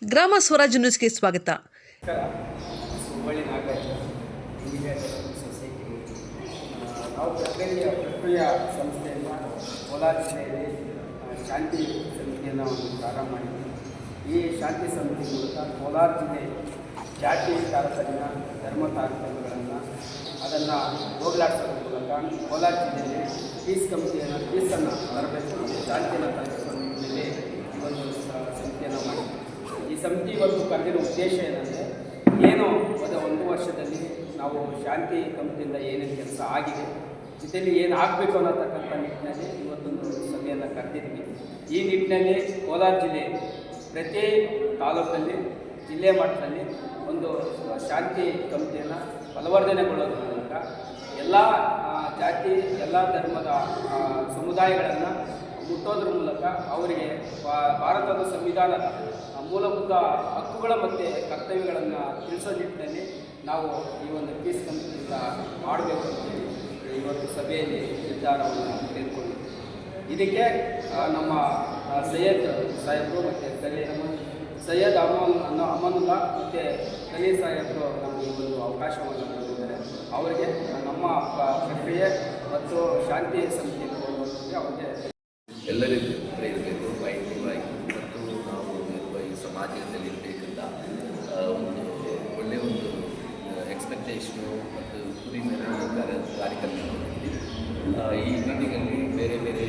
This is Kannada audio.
ಗ್ರಾಮ ಸ್ವರಾಜ್ ನ್ಯೂಸ್ಗೆ ಸ್ವಾಗತ. Hubballi Nagaraja engineer society. ನಾವು ಪ್ರಕ್ರಿಯೆ ಸಂಸ್ಥೆಯಿಂದ ಕೋಲಾರ ಜಿಲ್ಲೆಯಲ್ಲಿ ಶಾಂತಿ ಸಮಿತಿಯನ್ನು ಪ್ರಾರಂಭ ಮಾಡಿದ್ವಿ. ಈ ಶಾಂತಿ ಸಮಿತಿ ಮೂಲಕ ಕೋಲಾರ ಜಿಲ್ಲೆ ಜಾತಿ ತಾರತಮ್ಯ ಧರ್ಮ ತಾರತಮ್ಯಗಳನ್ನು ಅದನ್ನು ಹೋಗಲಾಡಿಸೋದ್ರ ಮೂಲಕ ಕೋಲಾರ ಜಿಲ್ಲೆಯಲ್ಲಿ ಪೀಸನ್ನು ತರಬೇಕು, ಶಾಂತಿಯನ್ನು ತರಬೇಕು ನಿಟ್ಟಿನಲ್ಲಿ ಈ ಒಂದು ಸಮಿತಿಯನ್ನು ಮಾಡಿದ್ವಿ. ಈ ಸಮಿತಿ ಇವತ್ತು ಕರೆದಿರೋ ಉದ್ದೇಶ ಏನಂದರೆ, ಏನು ಒಂದು ವರ್ಷದಲ್ಲಿ ನಾವು ಶಾಂತಿ ಕಮಿಟಿಯಿಂದ ಏನೇನು ಕೆಲಸ ಆಗಿದೆ, ಜೊತೆಯಲ್ಲಿ ಏನು ಆಗಬೇಕು ಅನ್ನತಕ್ಕಂಥ ನಿಟ್ಟಿನಲ್ಲಿ ಇವತ್ತೊಂದು ಸಭೆಯನ್ನು ಕರೆದಿದ್ವಿ. ಈ ನಿಟ್ಟಿನಲ್ಲಿ ಕೋಲಾರ ಜಿಲ್ಲೆ ಪ್ರತಿ ತಾಲೂಕಲ್ಲಿ ಜಿಲ್ಲೆ ಮಟ್ಟದಲ್ಲಿ ಒಂದು ಶಾಂತಿ ಕಮಿಟಿಯನ್ನು ಬಲವರ್ಧನೆಗೊಳ್ಳೋದ್ರ ಮೂಲಕ ಎಲ್ಲ ಜಾತಿ ಎಲ್ಲ ಧರ್ಮದ ಸಮುದಾಯಗಳನ್ನು ಮುಟ್ಟೋದ್ರ ಮೂಲಕ ಅವರಿಗೆ ಭಾರತದ ಸಂವಿಧಾನದ ಮೂಲಭೂತ ಹಕ್ಕುಗಳ ಮತ್ತು ಕರ್ತವ್ಯಗಳನ್ನು ತಿಳಿಸೋ ನಿಟ್ಟಿನಲ್ಲಿ ನಾವು ಈ ಒಂದು ಪೀಸ್ ಕಮಿಟಿಯಿಂದ ಮಾಡಬೇಕು ಅಂತೇಳಿ ಇವತ್ತು ಸಭೆಯಲ್ಲಿ ನಿರ್ಧಾರವನ್ನು ತೆಗೆದುಕೊಂಡಿದ್ದೀವಿ. ಇದಕ್ಕೆ ನಮ್ಮ ಸೈಯದ್ ಸಾಹೇಬರು ಮತ್ತು ಸೈಯದ್ ಅಮಾನುಲ್ಲಾ ಮತ್ತು ಕಲೀಲ್ ಸಾಹೇಬರು ನಮಗೆ ಈ ಒಂದು ಅವಕಾಶವನ್ನು ನೀಡಿದ್ದಾರೆ. ಅವರಿಗೆ ನಮ್ಮ ಪ್ರಕ್ರಿಯೆ ಮತ್ತು ಶಾಂತಿ ಸಮಿತಿ ಅವರಿಗೆ ಎಲ್ಲರಿಗೂ ಇರಬೇಕು, ವೈಯಕ್ತಿಕವಾಗಿ ಮತ್ತು ನಾವು ಈ ಸಮಾಜದಲ್ಲಿ ಇರಬೇಕಂತ ಒಂದು ಒಳ್ಳೆಯ ಒಂದು ಎಕ್ಸ್ಪೆಕ್ಟೇಷನು ಮತ್ತು ಕುರಿ ಮೇಲೆ ಕಾರ್ಯಕ್ರಮ ಈ ಮೀಟಿಂಗಲ್ಲಿ ಬೇರೆ ಬೇರೆ